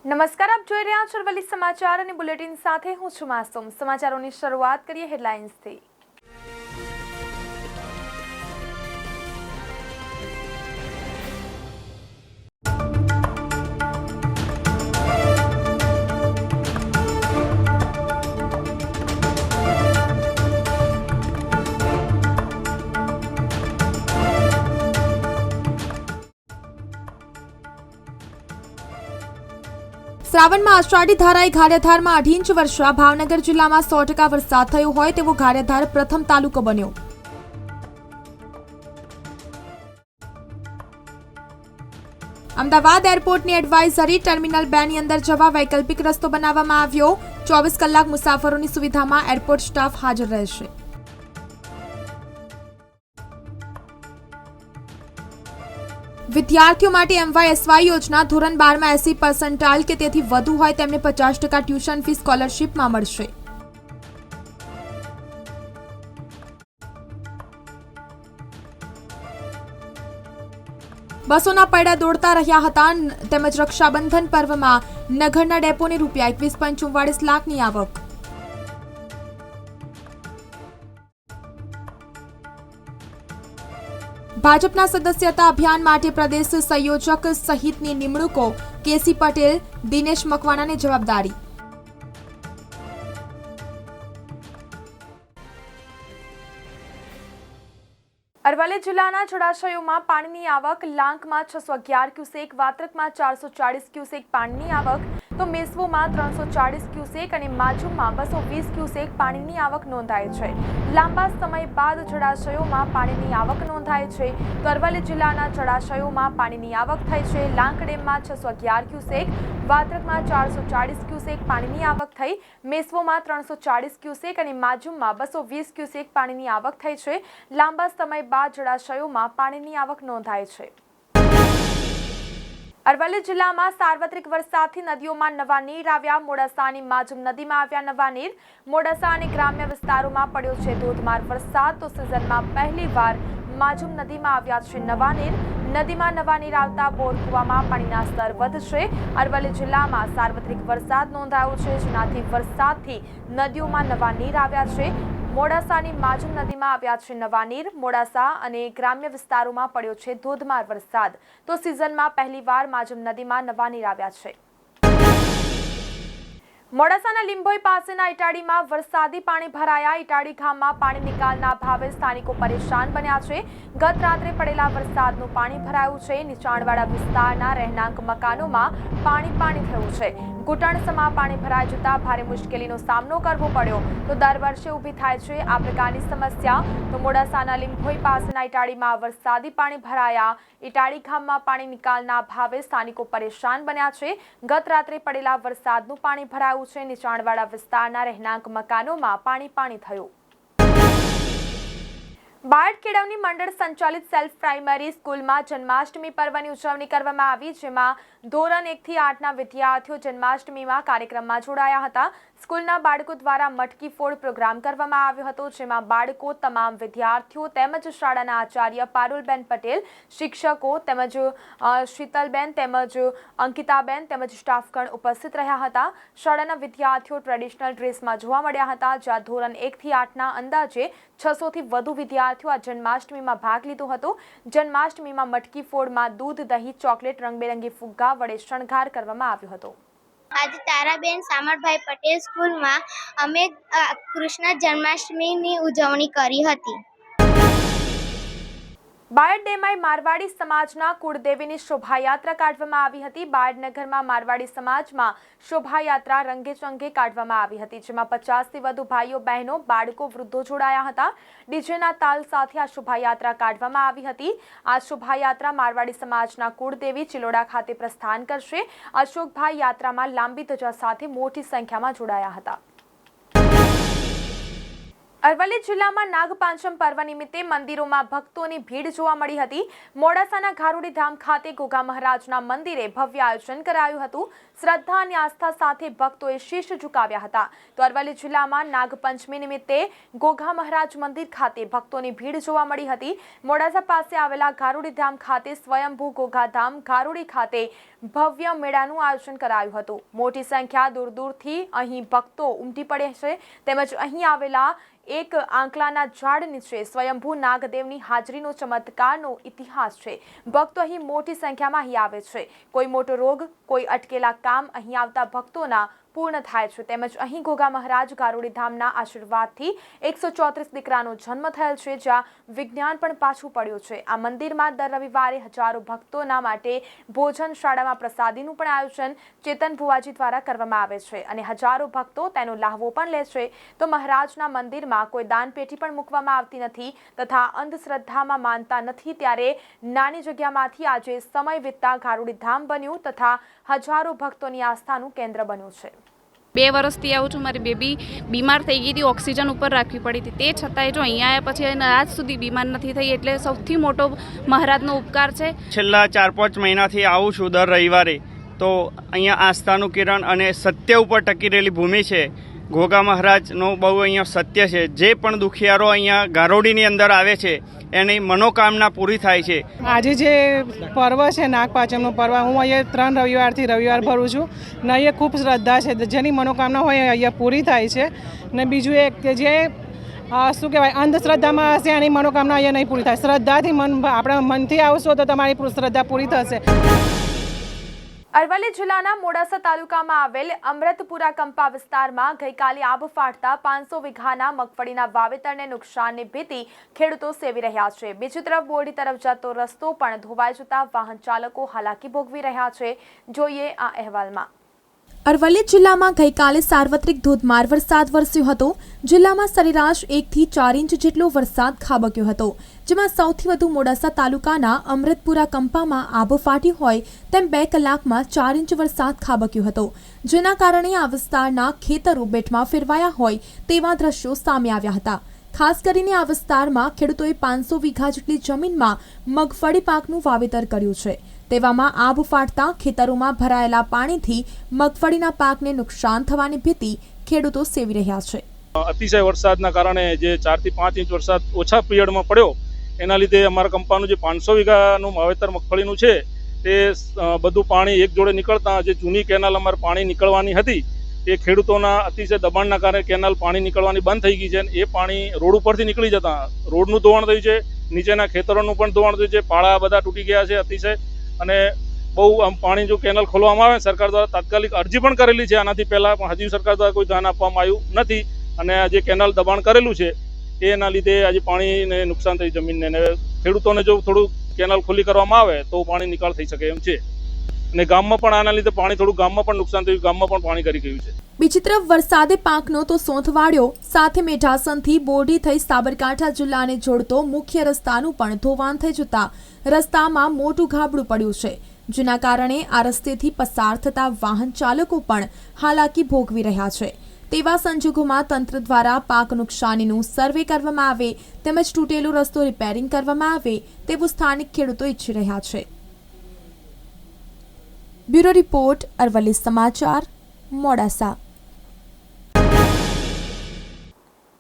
નમસ્કાર, આપ જોઈ રહ્યા છો અરવલ્લી સમાચાર અને બુલેટિન સાથે હું છું માસૂમ। સમાચારોની શરૂઆત કરીએ હેડલાઇન્સથી। શ્રાવણમાં અષાઢી ધારાએ ગારિયાધારમાં 2.5 ઇંચ વર્ષા। ભાવનગર જિલ્લામાં 100% વરસાદ થયો હોય તેવો ગારિયાધાર પ્રથમ તાલુકો બન્યો। અમદાવાદ એરપોર્ટની એડવાઇઝરી, ટર્મિનલ 2 ની અંદર જવા વૈકલ્પિક રસ્તો બનાવવામાં આવ્યો। 24 કલાક મુસાફરોની સુવિધામાં એરપોર્ટ સ્ટાફ હાજર રહેશે। વિદ્યાર્થીઓ માટે MYSY યોજના, ધોરણ 12 માં 80% કે તેથી વધુ હોય તેમને 50% ટ્યુશન ફી સ્કોલરશીપમાં મળશે। બસોના પૈડા દોડતા રહ્યા હતા તેમજ રક્ષાબંધન પર્વમાં નગરના ડેપોની ₹21.44 લાખની આવક। ભાજપના સદસ્યતા અભિયાન માટે પ્રદેશ સંયોજક સહિતની નિમણૂકો, કેસી પટેલ, દિનેશ મકવાણાને જવાબદારી। અરવલ્લી જિલ્લાના જળાશયોમાં પાણીની આવક। લાંકમાં 611 ક્યુસેક, વાત્રકમાં 440 ક્યુસેક પાણીની આવક, તો મેસવોમાં 340 ક્યુસેક અને માજુમમાં 220 ક્યુસેક પાણીની આવક નોંધાઈ છે। લાંબા સમય બાદ જળાશયોમાં પાણીની આવક નોંધાઈ છે, તો અરવલ્લી જિલ્લાના જળાશયોમાં પાણીની આવક થઈ છે। લાંક ડેમમાં 611 ક્યુસેક, વાત્રકમાં 440 ક્યુસેક પાણીની આવક થઈ, મેસવોમાં 340 ક્યુસેક અને માજુમમાં 220 ક્યુસેક પાણીની આવક થઈ છે। લાંબા સમય બાદ જળાશયોમાં પાણીની આવક નોંધાઈ છે। અરવલ્લી જિલ્લામાં સાર્વત્રિક વરસાદથી નદીઓમાં નવા નીર આવ્યા। મોડાસાની માજુમ નદીમાં આવ્યા નવા નીર। મોડાસા અને ગ્રામ્ય વિસ્તારોમાં પડ્યો છે ધોધમાર વરસાદ, તો સિઝનમાં પહેલીવાર માજુમ નદીમાં આવ્યા છે નવા નીર। નદીમાં નવા નીર આવતા બોરકુવામાં પાણીના સ્તર વધશે। અરવલ્લી જિલ્લામાં સાર્વત્રિક વરસાદ નોંધાયો છે, જેનાથી વરસાદથી નદીઓમાં નવા નીર આવ્યા છે। મોડાસાની માજુમ નદીમાં આવ્યા છે નવા નીર। મોડાસા અને ગ્રામ્ય વિસ્તારોમાં પડ્યો છે ધોધમાર વરસાદ, તો સિઝનમાં પહેલીવાર માજુમ નદીમાં નવા નીર આવ્યા છે। મોડાસાના લીંભોઈ પાસેના ઇટાડીમાં વરસાદી પાણી ભરાયા। ઇટાડી ગામમાં પાણી નિકાલના અભાવે સ્થાનિકો પરેશાન બન્યા છે। ગત રાત્રે પડેલા વરસાદનું પાણી ભરાયું છે। નીચાણવાળા વિસ્તારના રહેણાંક મકાનોમાં પાણી થયું છે। ઘૂંટણસમાં પાણી ભરાઈ જતા ભારે મુશ્કેલીનો સામનો કરવો પડ્યો, તો દર વર્ષે ઊભી થાય છે આ પ્રકારની સમસ્યા। તો મોડાસાના લીંભોઈ પાસેના ઇટાડીમાં વરસાદી પાણી ભરાયા। ઇટાડી ગામમાં પાણી નિકાલના અભાવે સ્થાનિકો પરેશાન બન્યા છે। ગત રાત્રે પડેલા વરસાદનું પાણી ભરાયું છે। નીચાણવાળા વિસ્તારના રહેણાંક મકાનોમાં પાણી થયું। બાયડ કેળવણી મંડળ સંચાલિત સેલ્ફ પ્રાઇમરી સ્કૂલમાં જન્માષ્ટમી પર્વની ઉજવણી કરવામાં આવી, જેમાં ધોરણ 1 થી 8ના વિદ્યાર્થીઓ જન્માષ્ટમીમાં કાર્યક્રમમાં જોડાયા હતા। સ્કૂલના બાળકો દ્વારા મટકી ફોડ પ્રોગ્રામ કરવામાં આવ્યો હતો, જેમાં બાળકો, તમામ વિદ્યાર્થીઓ તેમજ શાળાના આચાર્ય પારુલબેન પટેલ, શિક્ષકો તેમજ શીતલબેન તેમજ અંકિતાબેન તેમજ સ્ટાફગણ ઉપસ્થિત રહ્યા હતા। શાળાના વિદ્યાર્થીઓ ટ્રેડિશનલ ડ્રેસમાં જોવા મળ્યા હતા, જ્યાં ધોરણ 1 થી 8ના અંદાજે 600થી વધુ વિદ્યાર્થીઓ આ જન્માષ્ટમીમાં ભાગ લીધો હતો। જન્માષ્ટમીમાં મટકી ફોડમાં દૂધ, દહીં, ચોકલેટ, રંગબેરંગી ફુગ્ગા વડે શણગાર કરવામાં આવ્યો હતો। આજે તારાબેન સામરભાઈ પટેલ સ્કૂલમાં અમે કૃષ્ણ જન્માષ્ટમીની ઉજવણી કરી હતી। બાયડ ડેમાઈ મારવાડી સમાજના કુળદેવીની શોભાયાત્રા કાઢવામાં આવી હતી। બાયડ નગરમાં મારવાડી સમાજમાં શોભાયાત્રા રંગેચંગે કાઢવામાં આવી હતી, જેમાં 50થી વધુ ભાઈઓ, બહેનો, બાળકો, વૃદ્ધો જોડાયા હતા। ડીજેના તાલ સાથે આ શોભાયાત્રા કાઢવામાં આવી હતી। આ શોભાયાત્રા મારવાડી સમાજના કુળદેવી ચિલોડા ખાતે પ્રસ્થાન કરશે। અશોકભાઈ યાત્રામાં લાંબી ધજા સાથે મોટી સંખ્યામાં જોડાયા હતા। અરવલ્લી જિલ્લામાં નાગપાંચમ પર્વ નિમિત્તે મંદિરોમાં ભક્તોની ભીડ જોવા મળી હતી. મોડાસાના ઘારોડી ધામ ખાતે ઘોઘા મહારાજના મંદિરે ભવ્ય આયોજન કરાયું હતું. શ્રદ્ધા અને આસ્થા સાથે ભક્તોએ શીશ ઝુકાવ્યા હતા. તો અરવલ્લી જિલ્લામાં નાગપંચમી નિમિત્તે ઘોઘા મહારાજ મંદિર ખાતે ભક્તોની ભીડ જોવા મળી હતી. મોડાસા પાસે આવેલા ઘારોડી ધામ ખાતે સ્વયંભૂ ઘોઘા ધામ ઘારોડી ખાતે ભવ્ય મેળાનું આયોજન કરાયું હતું. મોટી સંખ્યા દૂર દૂરથી અહીં ભક્તો ઉમટી પડે છે. તેમજ અહીં આવેલા એક આંકલાના ઝાડ નીચે સ્વયંભૂ નાગદેવની હાજરીનો ચમત્કારનો ઇતિહાસ છે. ભક્તો અહીં મોટી સંખ્યામાં અહીં આવે છે. કોઈ મોટો રોગ, કોઈ અટકેલા કામ અહીં આવતા ભક્તોના પૂર્ણ થાય છે. તેમજ અહીં ઘોઘા મહારાજ ઘારોડી ધામના આશીર્વાદથી 134 દીકરાનો જન્મ થયેલ છે, જ્યાં વિજ્ઞાન પણ પાછું પડ્યું છે. આ મંદિરમાં દર રવિવારે હજારો ભક્તોના માટે ભોજન, શાળામાં પ્રસાદીનું પણ આયોજન ચેતન ભુવાજી દ્વારા કરવામાં આવે છે અને હજારો ભક્તો તેનો લાહવો પણ લે છે. તો મહારાજના મંદિરમાં કોઈ દાનપેટી પણ મૂકવામાં આવતી નથી તથા અંધશ્રદ્ધામાં માનતા નથી. ત્યારે નાની જગ્યામાંથી આજે સમય વીતતા ઘારોડી ધામ બન્યું તથા હજારો ભક્તોની આસ્થાનું કેન્દ્ર બન્યું છે. 2 વર્ષથી આવું છું. મારી બેબી બીમાર થઈ ગઈ હતી, ઓક્સિજન ઉપર રાખવી પડી હતી. તે છતાંય જો અહીંયા આવ્યા પછી આજ સુધી બીમાર નથી થઈ, એટલે સૌથી મોટો મહારાજનો ઉપકાર છે. છેલ્લા 4-5 મહિનાથી આવું છું દર રવિવારે. તો અહીંયા આસ્થાનું કિરણ અને સત્ય ઉપર ટકી રહેલી ભૂમિ છે. ઘોઘા મહારાજનું બહુ અહીંયા સત્ય છે. જે પણ દુખિયારો અહીંયા ઘારોડીની અંદર આવે છે એની મનોકામના પૂરી થાય છે. આજે જે પર્વ છે નાગપાંચમનો પર્વ, હું અહીંયા 3 રવિવારથી રવિવાર ભરું છું ને અહીંયા ખૂબ શ્રદ્ધા છે. જેની મનોકામના હોય અહીંયા પૂરી થાય છે. ને બીજું એક કે જે શું કહેવાય, અંધશ્રદ્ધામાં હશે એની મનોકામના અહીંયા નહીં પૂરી થાય. શ્રદ્ધાથી આપણા મનથી આવશો તો તમારી શ્રદ્ધા પૂરી થશે. અરવલ્લી જિલ્લાના મોડાસા તાલુકામાં આવેલ અમૃતપુરા કંપા વિસ્તારમાં ગઈકાલે આબ ફાટતા 500 વીઘાના મગફળીના વાવેતરને નુકસાનની ભીતિ ખેડૂતો સેવી રહ્યા છે. બીજી તરફ બોરડી તરફ જતો રસ્તો પણ ધોવાઈ જતા વાહન ચાલકો હાલાકી ભોગવી રહ્યા છે. જોઈએ આ અહેવાલમાં. અરવલ્લી જિલ્લામાં ગઈકાલે સાર્વત્રિક ધોધમાર વરસાદ વરસ્યો હતો. જિલ્લામાં સરેરાશ 1 થી 4 ઇંચ જેટલો વરસાદ ખાબક્યો હતો, જેમાં સૌથી વધુ મોડાસા તાલુકાના અમૃતપુરા કંપામાં આભ ફાટી હોય તેમ 2 કલાકમાં 4 ઇંચ વરસાદ ખાબક્યો હતો, જેના કારણે આ વિસ્તારના ખેતરો બેટમાં ફેરવાયા હોય તેવા દ્રશ્યો સામે આવ્યા હતા. ખાસ કરીને આ વિસ્તારમાં ખેડૂતોએ 500 વીઘા જેટલી જમીનમાં મગફળી પાકનું વાવેતર કર્યું છે. તેવામાં આભ ફાટતા ખેતરોમાં ભરાયેલા પાણીથી મગફળીના પાકને નુકસાન થવાની ભીતિ ખેડૂતો સેવી રહ્યા છે. અતિશય વરસાદના કારણે જે 4 થી 5 ઇંચ વરસાદ ઓછા પિરિયડમાં પડ્યો, એના લીધે અમારા કંપાનું જે 500 વીઘાનું વાવેતર મગફળીનું છે તે બધું પાણી એક જોડે નીકળતા જે જૂની કેનાલ અમારે પાણી નીકળવાની હતી એ ખેડૂતોના અતિશય દબાણના કારણે કેનાલ પાણી નીકળવાની બંધ થઈ ગઈ છે. એ પાણી રોડ ઉપરથી નીકળી જતા રોડનું ધોવાણ થયું છે, નીચેના ખેતરોનું પણ ધોવાણ થયું છે, પાળા બધા તૂટી ગયા છે અતિશય. અને બહુ પાણી જો કેનાલ ખોલવામાં આવે, સરકાર દ્વારા તાત્કાલિક અરજી પણ કરેલી છે આનાથી પહેલાં, પણ હજી સરકાર દ્વારા કોઈ ધ્યાન આપવામાં આવ્યું નથી. અને આ જે કેનાલ દબાણ કરેલું છે એના લીધે આજે પાણીને નુકસાન થયું જમીનને. અને ખેડૂતોને જો થોડું કેનાલ ખુલ્લી કરવામાં આવે તો પાણી નિકાલ થઈ શકે એમ છે. અને ગામમાં પણ આના લીધે પાણી થોડું ગામમાં પણ નુકસાન થયું, ગામમાં પણ પાણી કરી ગયું છે. બીજી તરફ વરસાદે પાકનો તો સોંથ વાળ્યો, સાથે મેઢાસનથી બોરડી થઈ સાબરકાંઠા જિલ્લાને જોડતો મુખ્ય રસ્તાનું પણ ધોવાણ થઈ જતા રસ્તામાં મોટું ગાબડું પડ્યું છે, જેના કારણે આ રસ્તેથી પસાર થતા વાહન ચાલકો પણ હાલાકી ભોગવી રહ્યા છે. તેવા સંજોગોમાં તંત્ર દ્વારા પાક નુકસાનીનું સર્વે કરવામાં આવે તેમજ તૂટેલો રસ્તો રિપેરિંગ કરવામાં આવે તેવું સ્થાનિક ખેડૂતો ઈચ્છી રહ્યા છે. બ્યુરો રિપોર્ટ, અરવલ્લી સમાચાર, મોડાસા.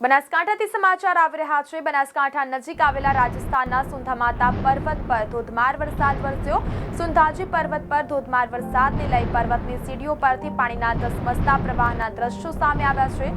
બનાસકાંઠાથી સમાચાર આવી રહ્યા છે. બનાસકાંઠા નજીક આવેલા રાજસ્થાનના સુંધામાતા પર્વત પર ધોધમાર વરસાદ વરસ્યો. સુંધાજી પર્વત પર ધોધમાર વરસાદને લઈ પર્વતની સીડીઓ પરથી પાણીના ધસમસતા પ્રવાહના દ્રશ્યો સામે આવ્યા છે.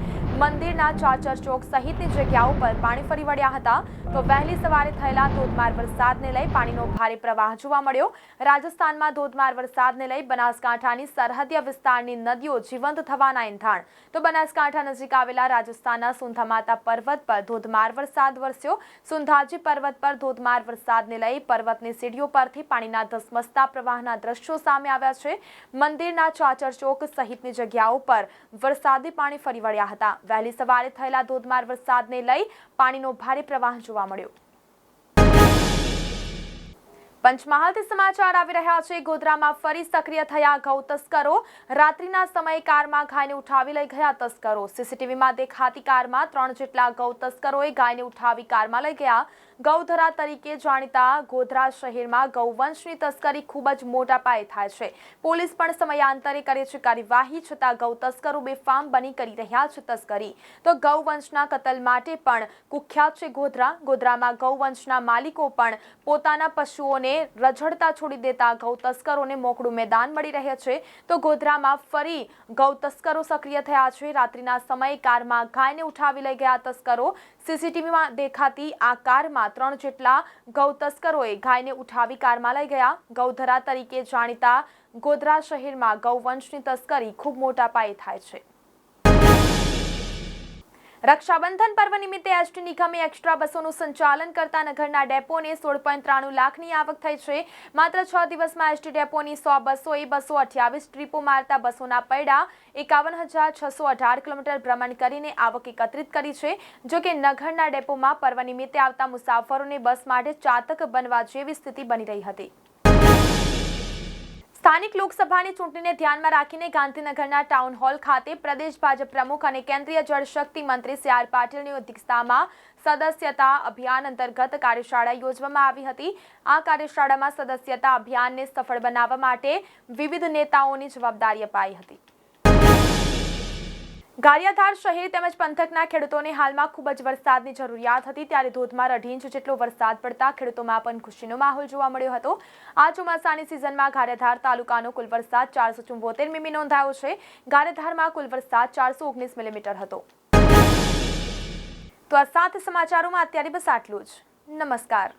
મંદિરના ચાચર ચોક સહિતની જગ્યાઓ પર પાણી ફરી વળ્યા હતા. તો વહેલી સવારે થયેલા ધોધમાર વરસાદને લઈ પાણીનો ભારે પ્રવાહ જોવા મળ્યો. રાજસ્થાનમાં ધોધમાર વરસાદને લઈ બનાસકાંઠાની સરહદીય વિસ્તારની નદીઓ જીવંત થવાના એંધાણ. તો બનાસકાંઠા નજીક આવેલા રાજસ્થાનના સુંધામાતા પર્વત પર ધોધમાર વરસાદ વરસ્યો. સુંધાજી પર્વત પર ધોધમાર વરસાદને લઈ પર્વતની સીડીઓ પરથી પાણીના ધસમસતા પ્રવાહના દ્રશ્યો સામે આવ્યા છે. મંદિરના ચાચર ચોક સહિતની જગ્યાઓ પર વરસાદી પાણી ફરી વળ્યા હતા. વહેલી સવારે થયેલા ધોધમાર વરસાદને લઈ પાણીનો ભારે પ્રવાહ જોવા મળ્યો. પંચમહાલથી સમાચાર આવી રહ્યા છે। ગોધરામાં ફરી સક્રિય થયા ગૌ તસ્કરો। રાત્રિના સમયે કારમાં ગાયને ઉઠાવી લઈ ગયા તસ્કરો। સીસીટીવીમાં દેખાતી કારમાં 3 જેટલા ગૌ તસ્કરોએ ગાયને ઉઠાવી કારમાં લઈ ગયા। ગૌધરા તરીકે જાણીતા ગોધરા શહેરમાં ગૌવંશની તસ્કરી ખૂબ જ મોટા પાયે થાય છે। પોલીસ પણ સમયાંતરે કરે છે કાર્યવાહી, છતાં ગૌ તસ્કરો બેફામ બની કરી રહ્યા છે તસ્કરી। તો ગૌવંશના કતલ માટે પણ કુખ્યાત છે ગોધરા। ગોધરામાં ગૌવંશના માલિકો પણ પોતાના પશુઓને રઝળતા છોડી દેતા ગૌ તસ્કરોને મોકળું મેદાન મળી રહે છે। તો ગોધરામાં ફરી ગૌ તસ્કરો સક્રિય થયા છે। રાત્રિના સમયે કારમાં ગાયને ઉઠાવી લઈ ગયા તસ્કરો। સીસીટીવીમાં દેખાતી આ કારમાં 3 જેટલા ગૌ તસ્કરોએ ગાયને ઉઠાવી કારમાં લઈ ગયા। ગૌધરા તરીકે જાણીતા ગોધરા શહેરમાં ગૌવંશની તસ્કરી ખૂબ મોટા પાયે થાય છે। રક્ષાબંધન પર્વ નિમિત્તે એસટી નિગમે એક્સ્ટ્રા બસોનું સંચાલન કરતા નગરના ડેપોને 16.93 લાખની આવક થઈ છે। માત્ર 6 દિવસમાં એસટી ડેપોની 100 બસોએ 228 ટ્રીપો મારતા બસોના પૈડા 51,618 કિલોમીટર ભ્રમણ કરીને આવક એકત્રિત કરી છે। જો કે નગરના ડેપોમાં પર્વ નિમિત્તે આવતા મુસાફરોને બસ માટે ચાતક બનવા જેવી સ્થિતિ બની રહી હતી। સ્થાનિક લોકસભાની ચૂંટણીને ધ્યાનમાં રાખીને ગાંધીનગરના ટાઉન હોલ ખાતે પ્રદેશ ભાજપ પ્રમુખ અને કેન્દ્રીય જળશક્તિ મંત્રી સી.આર. પાટીલની અધ્યક્ષતામાં સદસ્યતા અભિયાન અંતર્ગત કાર્યશાળા યોજવામાં આવી હતી। આ કાર્યશાળામાં સદસ્યતા અભિયાનને સફળ બનાવવા માટે વિવિધ નેતાઓની જવાબદારી અપાઈ હતી। ગારિયાધાર શહેર તેમજ પંથકના ખેડૂતોને હાલમાં ખૂબ જ વરસાદની જરૂરિયાત હતી, ત્યારે ધોધમાર 2.5 ઇંચ જેટલો વરસાદ પડતા ખેડૂતોમાં પણ ખુશીનો માહોલ જોવા મળ્યો હતો। આ ચોમાસાની સિઝનમાં ગારિયાધાર તાલુકાનો કુલ વરસાદ 474 મીમી નોંધાયો છે। ગારિયાધારમાં કુલ વરસાદ 419 મિલીમીટર હતો। તો આ સાથે સમાચારોમાં અત્યારે બસ આટલું જ। નમસ્કાર।